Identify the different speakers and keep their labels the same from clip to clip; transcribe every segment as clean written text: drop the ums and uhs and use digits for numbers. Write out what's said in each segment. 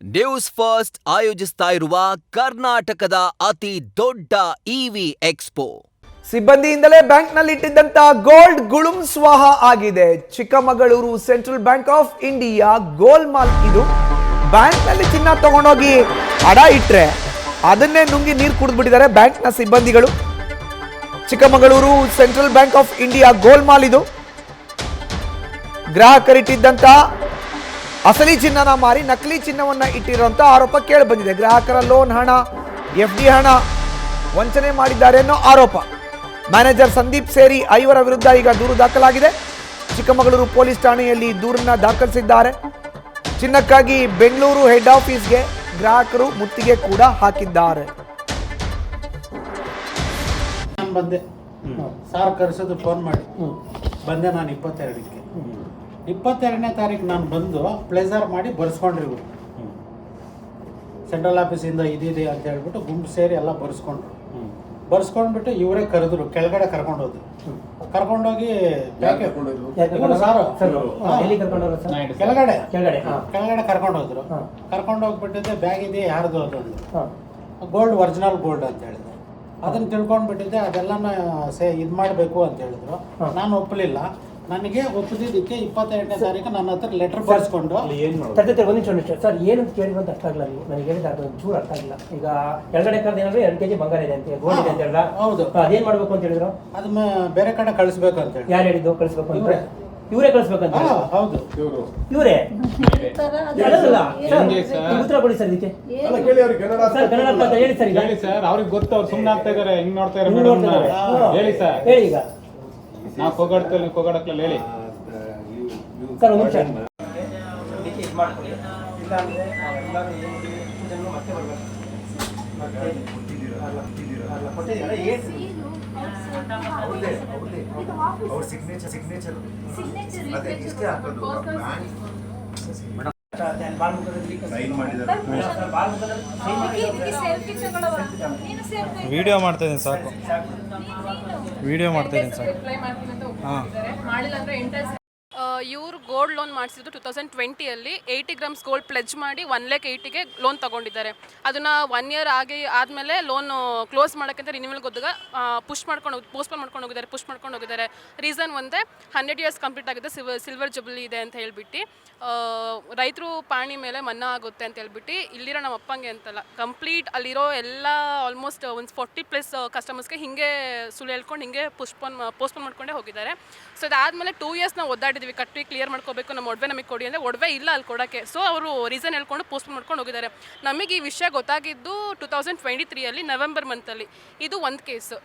Speaker 1: News first ಆಯೋಜಿಸ್ತಾ ಇರುವ ಕರ್ನಾಟಕದ ಅತಿ ದೊಡ್ಡ ಇವಿ ಎಕ್ಸ್ಪೋ.
Speaker 2: ಸಿಬ್ಬಂದಿಯಿಂದಲೇ ಬ್ಯಾಂಕ್ನಲ್ಲಿ ಇಟ್ಟಿದ್ದಂತ ಗೋಲ್ಡ್ ಗುಳುಂ ಸ್ವಾಹ ಆಗಿದೆ. Chikkamagaluru central bank of India ಗೋಲ್ಮಾಲ್ ಇದು. ಬ್ಯಾಂಕ್ನಲ್ಲಿ ಚಿನ್ನ ತಗೊಂಡೋಗಿ ಅಡ ಇಟ್ರೆ ಅದನ್ನೇ ನುಂಗಿ ನೀರು ಕುಡಿದ್ಬಿಟ್ಟಿದ್ದಾರೆ ಬ್ಯಾಂಕ್ನ ಸಿಬ್ಬಂದಿಗಳು. Chikkamagaluru central bank of India ಗೋಲ್ಮಾಲ್ ಇದು. ಗ್ರಾಹಕರಿಟ್ಟಿದ್ದಂತ ಅಸಲಿ ಚಿನ್ನನ ಮಾರಿ ನಕಲಿ ಚಿನ್ನವನ್ನ ಇಟ್ಟಿರುವಂತ ಆರೋಪ ಕೇಳಿ ಬಂದಿದೆ. ಗ್ರಾಹಕರ ಲೋನ್ ಹಣ, FD ಹಣ ವಂಚನೆ ಮಾಡಿದ್ದಾರೆ ಅನ್ನೋ ಆರೋಪ. ಮ್ಯಾನೇಜರ್ ಸಂದೀಪ್ ಸೇರಿ 5 ವಿರುದ್ಧ ಈಗ ದೂರು ದಾಖಲಾಗಿದೆ. ಚಿಕ್ಕಮಗಳೂರು ಪೊಲೀಸ್ ಠಾಣೆಯಲ್ಲಿ ದೂರನ್ನ ದಾಖಲಿಸಿದ್ದಾರೆ. ಚಿನ್ನಕ್ಕಾಗಿ ಬೆಂಗಳೂರು ಹೆಡ್ ಆಫೀಸ್ಗೆ ಗ್ರಾಹಕರು ಮುತ್ತಿಗೆ ಕೂಡ ಹಾಕಿದ್ದಾರೆ.
Speaker 3: ನಾನು ಬಂದೆ, ಸಾರ್ ಕರೆಸೋದು ಫೋನ್ ಮಾಡಿ ಬಂದೆ. ನಾನು 22ನೇ ತಾರೀಕು ನಾನು ಬಂದು ಪ್ಲೇಸರ್ ಮಾಡಿ ಬರ್ಸ್ಕೊಂಡ್ರಿ ಇವರು. ಸೆಂಟ್ರಲ್ ಆಫೀಸಿಂದ ಇದಿದೆ ಅಂತ ಹೇಳ್ಬಿಟ್ಟು ಗುಂಪು ಸೇರಿ ಎಲ್ಲ ಬರ್ಸ್ಕೊಂಡ್ಬಿಟ್ಟು ಇವರೇ ಕರೆದ್ರು, ಕೆಳಗಡೆ ಕರ್ಕೊಂಡೋದ್ರು. ಕರ್ಕೊಂಡೋಗಿ ಕೆಳಗಡೆ ಕರ್ಕೊಂಡೋದ್ರು. ಕರ್ಕೊಂಡೋಗ್ಬಿಟ್ಟಿದ್ದೆ. ಬ್ಯಾಗ್ ಇದೆ ಯಾರ್ದು ಅದೊಂದು ಗೋಲ್ಡ್, ಒರಿಜಿನಲ್ ಗೋಲ್ಡ್ ಅಂತ ಹೇಳಿದ್ರು. ಅದನ್ನ ತಿಳ್ಕೊಂಡ್ಬಿಟ್ಟಿದ್ದೆ. ಅದೆಲ್ಲನ ಇದು ಮಾಡಬೇಕು ಅಂತ ಹೇಳಿದ್ರು. ನಾನು ಒಪ್ಪಲಿಲ್ಲ. ನನಗೆ ಒಪ್ಪಿದ್ದಕ್ಕೆ 22ನೇ ತಾರೀಕು ನನ್ನ ಹತ್ರ ಲೆಟರ್ ಬರ್ಸ್ಕೊಂಡು
Speaker 4: ಸರ್ ಏನು ಕೇಳಿದ್ರು ಅರ್ಥ ಆಗಲ್ಲ. ನನಗೆ ಹೇಳಿದ ಚೂರು ಅರ್ಥ ಆಗಿಲ್ಲ. ಈಗ ಕೆಳಗಡೆ ಕರೆದು ಏನಂದ್ರೆ 2 kg ಬಂಗಾರ ಇದೆ ಅಂತ, ಗೋಲ್ಡ್ ಇದೆ ಅಂತ ಹೇಳಿದ್ರ. ಹೌದು, ಅದೇನ್ ಮಾಡ್ಬೇಕು ಅಂತ ಹೇಳಿದ್ರು. ಅದು
Speaker 3: ಬೇರೆ ಕಡೆ ಕಳಿಸ್ಬೇಕು ಅಂತ ಹೇಳಿ.
Speaker 4: ಯಾರು ಹೇಳಿದ್ದು ಕಳಿಸ್ಬೇಕು ಅಂತ? ಇವರೇ ಕಳಿಸ್ಬೇಕಂತ.
Speaker 3: ಹೌದು,
Speaker 4: ಇವರೇ ಉತ್ತರ ಕೊಡಿ ಸರ್ ಇದಕ್ಕೆ. ಸರ್ ಕನ್ನಡ ಅಂತ ಹೇಳಿ ಸರ್.
Speaker 5: ಹೇಳಿ ಸರ್, ಅವ್ರಿಗೆ ಗೊತ್ತು, ಅವ್ರು ಸುಮ್ಮನೆ ಆಗ್ತಾ ಇದಾರೆ, ಹಿಂಗ್ ನೋಡ್ತಾ ಇದ್ದಾರೆ. ಹೇಳಿ ಸರ್,
Speaker 4: ಹೇಳಿ. ಈಗ
Speaker 5: ನಾವು ಕೋಗಾಡಕ್ಲಲ್ಲಿ ಹೇಳಿ
Speaker 4: ಸರ್. ಒಂದು ನಿಮಿಷ
Speaker 5: ವಿಡಿಯೋ ಮಾಡ್ತಾ ಇದ್ದೀನಿ ಸಾಕು. ವಿಡಿಯೋ ಮಾಡ್ತಾ ಇದ್ದೀನಿ ಸಾಕು.
Speaker 6: ಇವರು ಗೋಲ್ಡ್ ಲೋನ್ ಮಾಡಿಸಿದ್ದು 2020 80 ಗ್ರಾಮ್ಸ್ ಗೋಲ್ಡ್ ಪ್ಲೆಜ್ ಮಾಡಿ 1,80,000ಗೆ ಲೋನ್ ತೊಗೊಂಡಿದ್ದಾರೆ. ಅದನ್ನು 1 ಇಯರ್ ಆದಮೇಲೆ ಲೋನ್ ಕ್ಲೋಸ್ ಮಾಡೋಕ್ಕಂತ ರಿನ್ಯೂವಲ್ ಗೊತ್ತಾಗ ಪೋಸ್ಟ್ಪೋನ್ ಮಾಡ್ಕೊಂಡು ಹೋಗಿದ್ದಾರೆ. ರೀಸನ್ ಒಂದೇ, 100 ಇಯರ್ಸ್ ಕಂಪ್ಲೀಟ್ ಆಗಿದೆ, ಸಿಲ್ವರ್ ಜುಬ್ಲಿ ಇದೆ ಅಂತ ಹೇಳ್ಬಿಟ್ಟು. ರೈತರು ಪಾಣಿ ಮೇಲೆ ಮನ್ನಾ ಆಗುತ್ತೆ ಅಂತ ಹೇಳ್ಬಿಟ್ಟು ಇಲ್ಲಿರೋ ನಮ್ಮ ಅಪ್ಪಂಗೆ ಅಂತಲ್ಲ, ಕಂಪ್ಲೀಟ್ ಅಲ್ಲಿರೋ ಎಲ್ಲ ಆಲ್ಮೋಸ್ಟ್ ಒಂದು 40+ ಕಸ್ಟಮರ್ಸ್ಗೆ ಹಿಂಗೆ ಸುಳ್ಳು ಹೇಳ್ಕೊಂಡು ಹಿಂಗೆ ಪೋಸ್ಟ್ಪೋನ್ ಮಾಡ್ಕೊಂಡೇ ಹೋಗಿದ್ದಾರೆ. ಸೊ ಅದಾದಮೇಲೆ 2 ಇಯರ್ಸ್ ನಾವು ಒದ್ದಾಡಿದ್ವಿ, ಕಟ್ಟಿ ಕ್ಲಿಯರ್ ಮಾಡ್ಕೋಬೇಕು, ನಮ್ಮ ಒಡವೆ ನಮಗೆ ಕೊಡಿ ಅಂದರೆ ಒಡವೆ ಇಲ್ಲ ಅಲ್ಲಿ ಕೊಡೋಕ್ಕೆ. ಸೊ ಅವರು ರೀಸನ್ ಹೇಳ್ಕೊಂಡು ಪೋಸ್ಟ್ಪೋನ್ ಮಾಡ್ಕೊಂಡು ಹೋಗಿದ್ದಾರೆ. ನಮಗೆ ಈ ವಿಷಯ ಗೊತ್ತಾಗಿದ್ದು 2023 ನವೆಂಬರ್ ಮಂತಲ್ಲಿ. ಇದು ಒಂದು ಕೇಸು.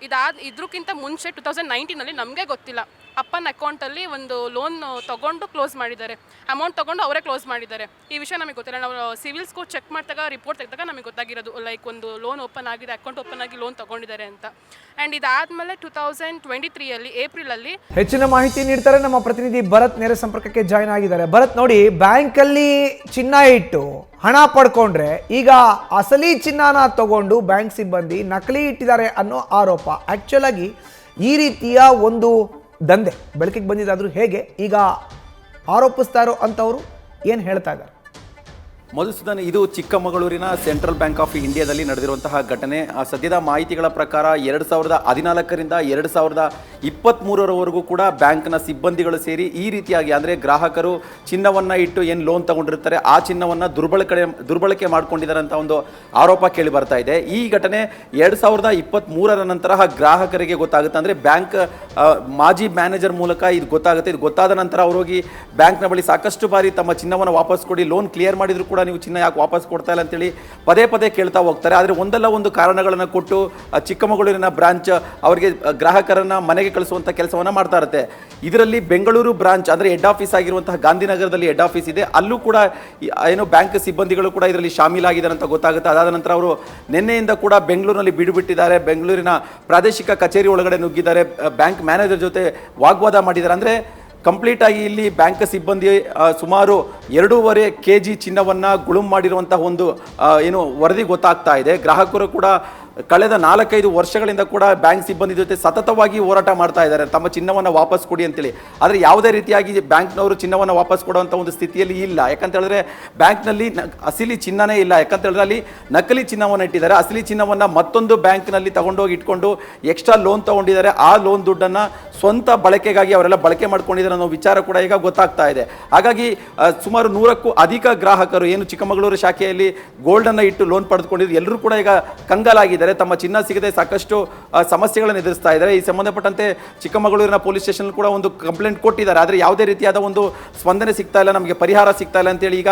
Speaker 6: ಇದಕ್ಕಿಂತ ಮುಂಚೆ 2019 ನಮಗೆ ಗೊತ್ತಿಲ್ಲ, ಅಪ್ಪನ ಅಕೌಂಟಲ್ಲಿ ಒಂದು ಲೋನ್ ತೊಗೊಂಡು ಕ್ಲೋಸ್ ಮಾಡಿದ್ದಾರೆ. ಅಮೌಂಟ್ ತೊಗೊಂಡು ಅವರೇ ಕ್ಲೋಸ್ ಮಾಡಿದ್ದಾರೆ. ಈ ವಿಷಯ ನಮಗೆ ಗೊತ್ತಿಲ್ಲ. ನಾವು ಸಿವಿಲ್ ಸ್ಕೋರ್ ಚೆಕ್ ಮಾಡಿದಾಗ, ರಿಪೋರ್ಟ್ ತೆಗೆದಾಗ ನಮಗೆ ಗೊತ್ತಾಗಿರೋದು, ಲೈಕ್ ಒಂದು ಲೋನ್ ಓಪನ್ ಆಗಿದೆ, ಅಕೌಂಟ್ ಓಪನ್ ಆಗಿ ಲೋನ್ ತೊಗೊಂಡಿದ್ದಾರೆ ಅಂತ. ಆ್ಯಂಡ್ ಇದಾದಮೇಲೆ 2023 ಏಪ್ರಿಲಲ್ಲಿ
Speaker 2: ಹೆಚ್ಚಿನ ಮಾಹಿತಿ ನೀಡ್ತಾರೆ ನಮ್ಮ ಪ್ರತಿನಿಧಿ ಭರತ್. ನೇರ ಸಂಪರ್ಕಕ್ಕೆ ಜಾಯ್ನ್ ಆಗಿದ್ದಾರೆ. ಭರತ್, ನೋಡಿ, ಬ್ಯಾಂಕಲ್ಲಿ ಚಿನ್ನ ಇಟ್ಟು ಹಣ ಪಡ್ಕೊಂಡ್ರೆ ಈಗ ಅಸಲಿ ಚಿನ್ನನ ತಗೊಂಡು ಬ್ಯಾಂಕ್ ಸಿಬ್ಬಂದಿ ನಕಲಿ ಇಟ್ಟಿದ್ದಾರೆ ಅನ್ನೋ ಆರೋಪ. ಆಕ್ಚುಲ್ ಆಗಿ ಈ ರೀತಿಯ ಒಂದು ದಂಧೆ ಬೆಳಕಿಗೆ ಬಂದಿದ್ದಾದ್ರೂ ಹೇಗೆ? ಈಗ ಆರೋಪಿಸ್ತಾ ಇರೋ ಅಂತವರು ಏನು ಹೇಳ್ತಾ ಇದ್ದಾರೆ?
Speaker 7: ಮಧುಸೂದನ್, ಇದು ಚಿಕ್ಕಮಗಳೂರಿನ ಸೆಂಟ್ರಲ್ ಬ್ಯಾಂಕ್ ಆಫ್ ಇಂಡಿಯಾದಲ್ಲಿ ನಡೆದಿರುವಂತಹ ಘಟನೆ. ಸದ್ಯದ ಮಾಹಿತಿಗಳ ಪ್ರಕಾರ 2014ರಿಂದ 2023ರವರೆಗೂ ಕೂಡ ಬ್ಯಾಂಕ್ನ ಸಿಬ್ಬಂದಿಗಳು ಸೇರಿ ಈ ರೀತಿಯಾಗಿ, ಅಂದರೆ ಗ್ರಾಹಕರು ಚಿನ್ನವನ್ನು ಇಟ್ಟು ಏನು ಲೋನ್ ತಗೊಂಡಿರ್ತಾರೆ ಆ ಚಿನ್ನವನ್ನು ದುರ್ಬಳಕೆ ಮಾಡ್ಕೊಂಡಿದ್ದಾರೆ ಅಂತ ಒಂದು ಆರೋಪ ಕೇಳಿ ಬರ್ತಾ ಇದೆ. ಈ ಘಟನೆ 2023ರ ನಂತರ ಗ್ರಾಹಕರಿಗೆ ಗೊತ್ತಾಗುತ್ತೆ. ಅಂದರೆ ಬ್ಯಾಂಕ್ ಮಾಜಿ ಮ್ಯಾನೇಜರ್ ಮೂಲಕ ಇದು ಗೊತ್ತಾಗುತ್ತೆ. ಇದು ಗೊತ್ತಾದ ನಂತರ ಅವರೋಗಿ ಬ್ಯಾಂಕ್ನ ಬಳಿ ಸಾಕಷ್ಟು ಬಾರಿ ತಮ್ಮ ಚಿನ್ನವನ್ನು ವಾಪಸ್ ಕೊಡಿ, ಲೋನ್ ಕ್ಲಿಯರ್ ಮಾಡಿದ್ರು ಕೂಡ ನೀವು ಚಿನ್ನ ಯಾಕೆ ವಾಪಸ್ ಕೊಡ್ತಾ ಇಲ್ಲ ಅಂತೇಳಿ ಪದೇ ಕೇಳ್ತಾ ಹೋಗ್ತಾರೆ. ಆದರೆ ಒಂದಲ್ಲ ಒಂದು ಕಾರಣಗಳನ್ನು ಕೊಟ್ಟು ಚಿಕ್ಕಮಗಳೂರಿನ ಬ್ರಾಂಚ್ ಅವರಿಗೆ ಗ್ರಾಹಕರನ್ನು ಮನೆಗೆ ಕಳಿಸುವಂಥ ಕೆಲಸವನ್ನು ಮಾಡ್ತಾ ಇರುತ್ತೆ. ಇದರಲ್ಲಿ ಬೆಂಗಳೂರು ಬ್ರಾಂಚ್, ಅಂದರೆ ಹೆಡ್ ಆಫೀಸ್ ಆಗಿರುವಂತಹ ಗಾಂಧಿನಗರದಲ್ಲಿ ಹೆಡ್ ಆಫೀಸ್ ಇದೆ, ಅಲ್ಲೂ ಕೂಡ ಏನು ಬ್ಯಾಂಕ್ ಸಿಬ್ಬಂದಿಗಳು ಕೂಡ ಇದರಲ್ಲಿ ಶಾಮೀಲಾಗಿದ್ದಾರೆ ಅಂತ ಗೊತ್ತಾಗುತ್ತೆ. ಅದಾದ ನಂತರ ಅವರು ನಿನ್ನೆಯಿಂದ ಕೂಡ ಬೆಂಗಳೂರಿನಲ್ಲಿ ಬಿಡುಬಿಟ್ಟಿದ್ದಾರೆ. ಬೆಂಗಳೂರಿನ ಪ್ರಾದೇಶಿಕ ಕಚೇರಿ ಒಳಗಡೆ ನುಗ್ಗಿದ್ದಾರೆ, ಬ್ಯಾಂಕ್ ಮ್ಯಾನೇಜರ್ ಜೊತೆ ವಾಗ್ವಾದ ಮಾಡಿದ್ದಾರೆ. ಅಂದರೆ ಕಂಪ್ಲೀಟ್ ಆಗಿ ಇಲ್ಲಿ ಬ್ಯಾಂಕ್ ಸಿಬ್ಬಂದಿ ಸುಮಾರು 2.5 kg ಚಿನ್ನವನ್ನು ಗುಳುಂ ಮಾಡಿರುವಂತಹ ಒಂದು ಏನು ವರದಿ ಗೊತ್ತಾಗ್ತಾ ಇದೆ. ಗ್ರಾಹಕರು ಕೂಡ ಕಳೆದ 4-5 ವರ್ಷಗಳಿಂದ ಕೂಡ ಬ್ಯಾಂಕ್ ಸಿಬ್ಬಂದಿ ಜೊತೆ ಸತತವಾಗಿ ಹೋರಾಟ ಮಾಡ್ತಾ ಇದ್ದಾರೆ ತಮ್ಮ ಚಿನ್ನವನ್ನು ವಾಪಸ್ ಕೊಡಿ ಅಂತೇಳಿ. ಆದರೆ ಯಾವುದೇ ರೀತಿಯಾಗಿ ಬ್ಯಾಂಕ್ನವರು ಚಿನ್ನವನ್ನು ವಾಪಸ್ ಕೊಡುವಂಥ ಒಂದು ಸ್ಥಿತಿಯಲ್ಲಿ ಇಲ್ಲ. ಯಾಕಂತ ಹೇಳಿದ್ರೆ ಬ್ಯಾಂಕ್ನಲ್ಲಿ ಅಸಲಿ ಚಿನ್ನನೇ ಇಲ್ಲ. ಯಾಕಂತ ಹೇಳಿದ್ರೆ ಅಲ್ಲಿ ನಕಲಿ ಚಿನ್ನವನ್ನು ಇಟ್ಟಿದ್ದಾರೆ. ಅಸಲಿ ಚಿನ್ನವನ್ನು ಮತ್ತೊಂದು ಬ್ಯಾಂಕ್ನಲ್ಲಿ ತಗೊಂಡೋಗಿ ಇಟ್ಕೊಂಡು ಎಕ್ಸ್ಟ್ರಾ ಲೋನ್ ತಗೊಂಡಿದ್ದಾರೆ. ಆ ಲೋನ್ ದುಡ್ಡನ್ನು ಸ್ವಂತ ಬಳಕೆಗಾಗಿ ಅವರೆಲ್ಲ ಬಳಕೆ ಮಾಡ್ಕೊಂಡಿದ್ದಾರೆ ಅನ್ನೋ ವಿಚಾರ ಕೂಡ ಈಗ ಗೊತ್ತಾಗ್ತಾ ಇದೆ. ಹಾಗಾಗಿ ಸುಮಾರು 100ಕ್ಕೂ ಅಧಿಕ ಗ್ರಾಹಕರು ಏನು ಚಿಕ್ಕಮಗಳೂರು ಶಾಖೆಯಲ್ಲಿ ಗೋಲ್ಡನ್ನು ಇಟ್ಟು ಲೋನ್ ಪಡೆದುಕೊಂಡಿದ್ರು ಎಲ್ಲರೂ ಕೂಡ ಈಗ ಕಂಗಾಲಾಗಿದ್ದಾರೆ. ತಮ್ಮ ಚಿನ್ನ ಸಿಗದೆ ಸಾಕಷ್ಟು ಸಮಸ್ಯೆಗಳನ್ನು ಎದುರಿಸ್ತಾ ಇದ್ದಾರೆ. ಈ ಸಂಬಂಧಪಟ್ಟಂತೆ ಚಿಕ್ಕಮಗಳೂರಿನ ಪೊಲೀಸ್ ಸ್ಟೇಷನ್ ಕೂಡ ಒಂದು ಕಂಪ್ಲೇಂಟ್ ಕೊಟ್ಟಿದ್ದಾರೆ. ಆದರೆ ಯಾವುದೇ ರೀತಿಯಾದ ಒಂದು ಸ್ಪಂದನೆ ಸಿಗ್ತಾ ಇಲ್ಲ, ನಮಗೆ ಪರಿಹಾರ ಸಿಗ್ತಾ ಇಲ್ಲ ಅಂತೇಳಿ ಈಗ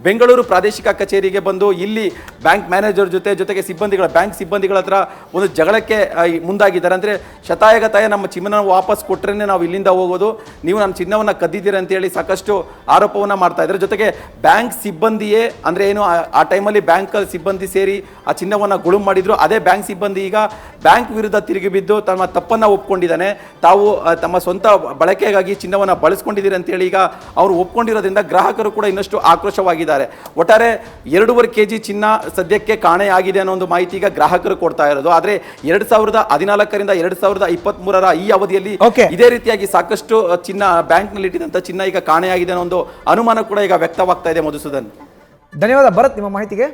Speaker 7: ಬೆಂಗಳೂರು ಪ್ರಾದೇಶಿಕ ಕಚೇರಿಗೆ ಬಂದು ಇಲ್ಲಿ ಬ್ಯಾಂಕ್ ಮ್ಯಾನೇಜರ್ ಜೊತೆಗೆ ಬ್ಯಾಂಕ್ ಸಿಬ್ಬಂದಿಗಳ ಹತ್ರ ಒಂದು ಜಗಳಕ್ಕೆ ಮುಂದಾಗಿದ್ದಾರೆ. ಅಂದರೆ ಶತಾಯಗತಾಯ ನಮ್ಮ ಚಿನ್ನವನ್ನು ವಾಪಸ್ ಕೊಟ್ಟರೆ ನಾವು ಇಲ್ಲಿಂದ ಹೋಗೋದು, ನೀವು ನಮ್ಮ ಚಿನ್ನವನ್ನು ಕದ್ದಿದ್ದೀರಿ ಅಂತೇಳಿ ಸಾಕಷ್ಟು ಆರೋಪವನ್ನು ಮಾಡ್ತಾ ಇದ್ದಾರೆ. ಜೊತೆಗೆ ಬ್ಯಾಂಕ್ ಸಿಬ್ಬಂದಿಯೇ ಅಂದರೆ ಏನು ಆ ಟೈಮಲ್ಲಿ ಬ್ಯಾಂಕ್ ಸಿಬ್ಬಂದಿ ಸೇರಿ ಆ ಚಿನ್ನವನ್ನು ಗುಳುಂ ಮಾಡಿದ್ರು. ಅದೇ ಬ್ಯಾಂಕ್ ಸಿಬ್ಬಂದಿ ಈಗ ಬ್ಯಾಂಕ್ ವಿರುದ್ಧ ತಿರುಗಿ ಬಿದ್ದು ತಮ್ಮ ತಪ್ಪನ್ನು ಒಪ್ಕೊಂಡಿದ್ದಾನೆ. ತಾವು ತಮ್ಮ ಸ್ವಂತ ಬಳಕೆಗಾಗಿ ಚಿನ್ನವನ್ನು ಬಳಸ್ಕೊಂಡಿದ್ದೀರಿ ಅಂತೇಳಿ ಈಗ ಅವರು ಒಪ್ಕೊಂಡಿರೋದ್ರಿಂದ ಗ್ರಾಹಕರು ಕೂಡ ಇನ್ನಷ್ಟು ಆಕ್ರೋಶವಾಗಿದ್ದಾರೆ. ಒಟ್ಟಾರೆ 2.5 kg ಚಿನ್ನ ಸದ್ಯಕ್ಕೆ ಕಾಣೆಯಾಗಿದೆ ಅನ್ನೋ ಒಂದು ಮಾಹಿತಿ ಈಗ ಗ್ರಾಹಕರು ಕೊಡ್ತಾ ಇರೋದು. ಆದರೆ 2014ರಿಂದ 2023 ಈ ಅವಧಿಯಲ್ಲಿ ಇದೇ ರೀತಿಯಾಗಿ ಸಾಕಷ್ಟು ಚಿನ್ನ ಬ್ಯಾಂಕ್ನಲ್ಲಿ ಇಟ್ಟಿದ್ದಂಥ ಚಿನ್ನ ಈಗ ಕಾಣೆಯಾಗಿದೆ ಅನ್ನೋ ಒಂದು ಅನುಮಾನ ಕೂಡ ಈಗ ವ್ಯಕ್ತವಾಗ್ತಾ ಇದೆ. ಮಧುಸೂದನ್,
Speaker 2: ಧನ್ಯವಾದ ಭರತ್ ನಿಮ್ಮ ಮಾಹಿತಿಗೆ.